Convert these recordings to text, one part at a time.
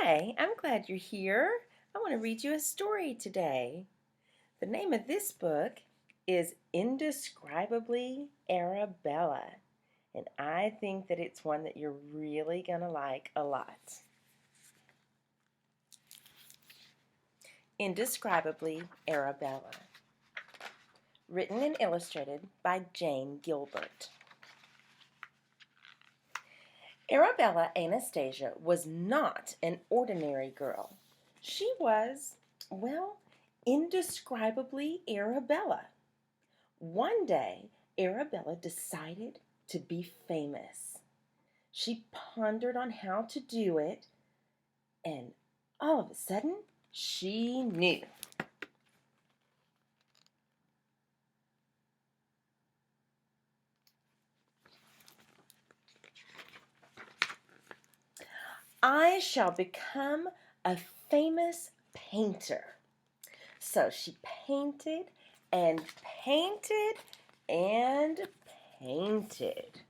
Hi, I'm glad you're here. I want to read you a story today. The name of this book is Indescribably Arabella, and I think that it's one that you're really going to like a lot. Indescribably Arabella, written and illustrated by Jane Gilbert. Arabella Anastasia was not an ordinary girl. She was, well, indescribably Arabella. One day, Arabella decided to be famous. She pondered on how to do it, and all of a sudden, she knew. I shall become a famous painter. So she painted and painted and painted.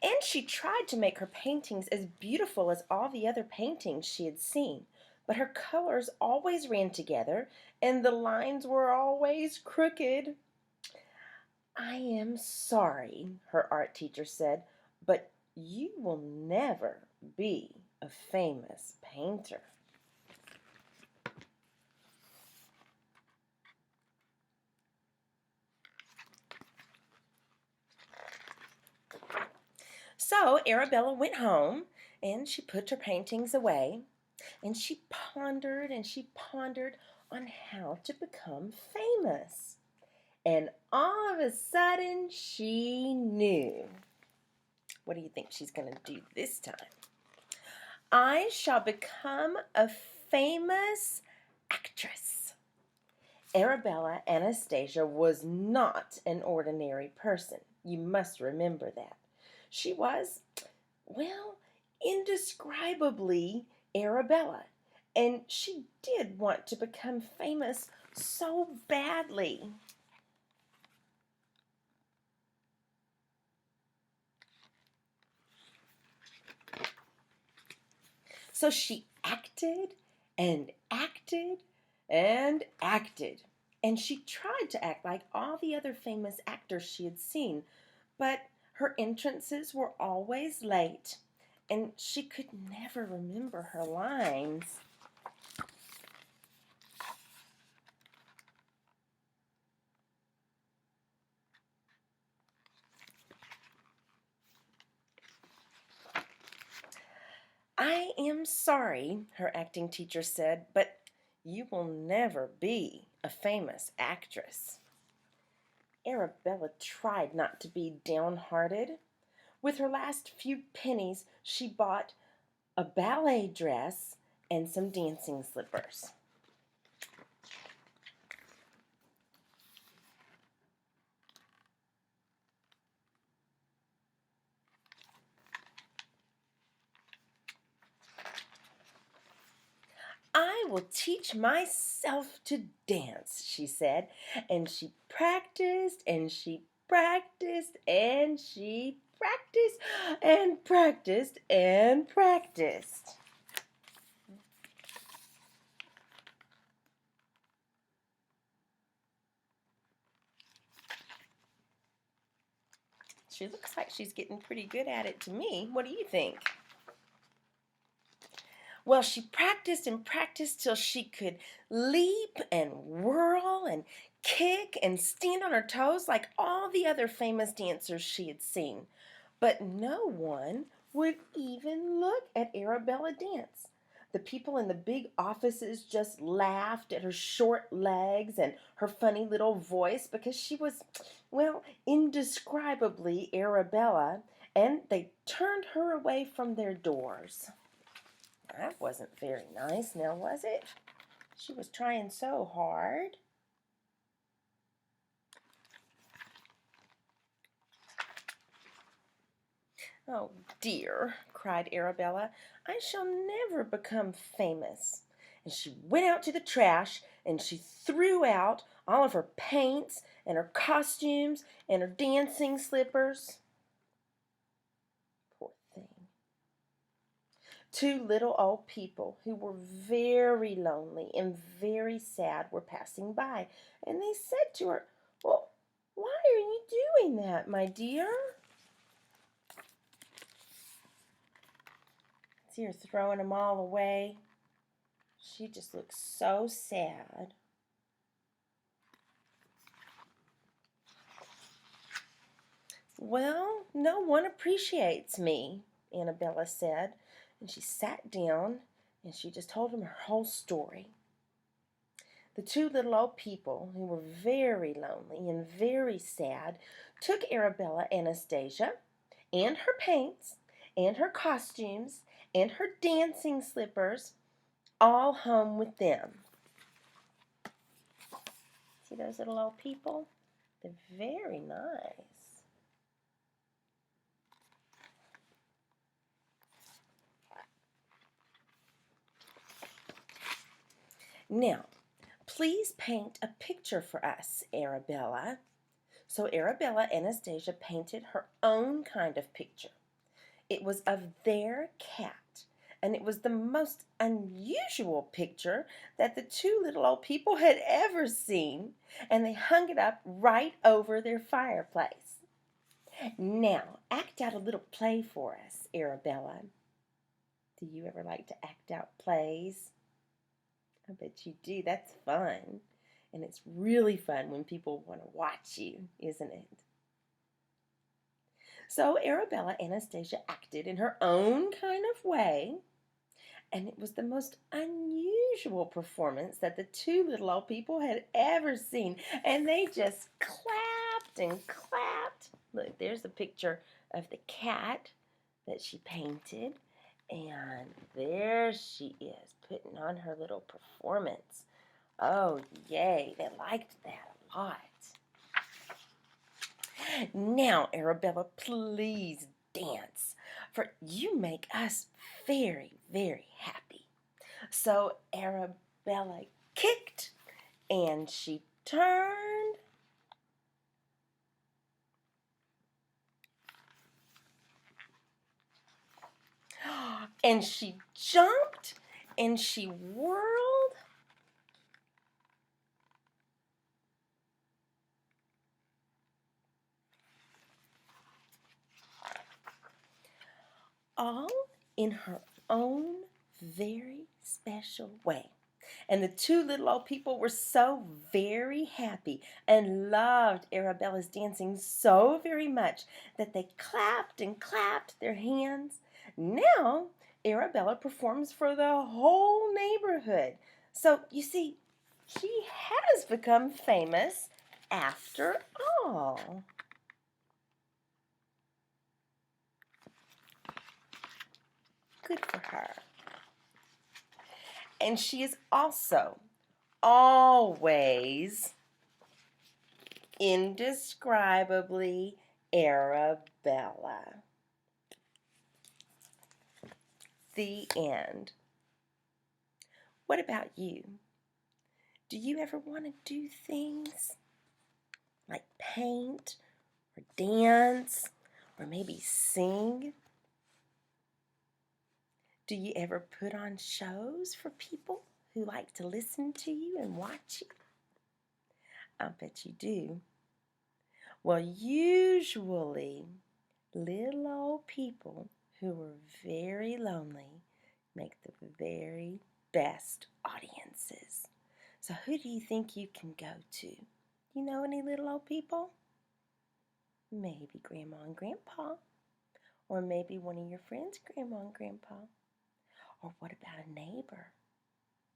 And she tried to make her paintings as beautiful as all the other paintings she had seen. But her colors always ran together, and the lines were always crooked. "I am sorry," her art teacher said, "but you will never be a famous painter." So Arabella went home, and she put her paintings away, and she pondered on how to become famous. And all of a sudden, she knew. What do you think she's going to do this time? I shall become a famous actress. Arabella Anastasia was not an ordinary person. You must remember that. She was, well, indescribably Arabella. And she did want to become famous so badly. So she acted and acted and acted. And she tried to act like all the other famous actors she had seen, but her entrances were always late, and she could never remember her lines. "I am sorry," her acting teacher said, "but you will never be a famous actress." Arabella tried not to be downhearted. With her last few pennies, she bought a ballet dress and some dancing slippers. "I will teach myself to dance," she said, and she practiced and she practiced and she practiced and practiced and practiced. She looks like she's getting pretty good at it to me. What do you think? Well, she practiced and practiced till she could leap and whirl and kick and stand on her toes like all the other famous dancers she had seen. But no one would even look at Arabella dance. The people in the big offices just laughed at her short legs and her funny little voice because she was, well, indescribably Arabella, and they turned her away from their doors. That wasn't very nice, now was it? She was trying so hard. "Oh dear," cried Arabella, "I shall never become famous." And she went out to the trash and she threw out all of her paints and her costumes and her dancing slippers. Poor thing. Two little old people who were very lonely and very sad were passing by, and they said to her, "Well, why are you doing that, my dear?" See her throwing them all away. She just looks so sad. "Well, no one appreciates me," Annabella said, and she sat down and she just told him her whole story. The two little old people, who were very lonely and very sad, took Arabella Anastasia and her paints and her costumes and her dancing slippers all home with them. See those little old people? They're very nice. Now, please paint a picture for us, Arabella. So Arabella Anastasia painted her own kind of picture. It was of their cat, and it was the most unusual picture that the two little old people had ever seen, and they hung it up right over their fireplace. Now, act out a little play for us, Arabella. Do you ever like to act out plays? I bet you do. That's fun. And it's really fun when people want to watch you, isn't it? So Arabella Anastasia acted in her own kind of way, and it was the most unusual performance that the two little old people had ever seen. And they just clapped and clapped. Look, there's a picture of the cat that she painted. And there she is, putting on her little performance. Oh, yay, they liked that a lot. Now, Arabella, please dance, for you make us very, very happy. So Arabella kicked, and she turned, and she jumped, and she whirled, all in her own very special way. And the two little old people were so very happy and loved Arabella's dancing so very much that they clapped and clapped their hands. Now, Arabella performs for the whole neighborhood. So, you see, she has become famous after all. Good for her. And she is also always indescribably Arabella. The end. What about you? Do you ever want to do things like paint or dance or maybe sing? Do you ever put on shows for people who like to listen to you and watch you? I bet you do. Well, usually little old people who are very lonely make the very best audiences. So who do you think you can go to? You know any little old people? Maybe Grandma and Grandpa. Or maybe one of your friends' Grandma and Grandpa. Or what about a neighbor?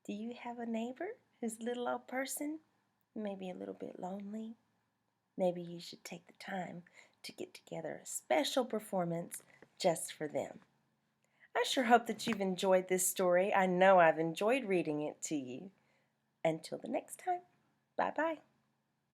Do you have a neighbor who's a little old person? Maybe a little bit lonely? Maybe you should take the time to get together a special performance just for them. I sure hope that you've enjoyed this story. I know I've enjoyed reading it to you. Until the next time, bye-bye.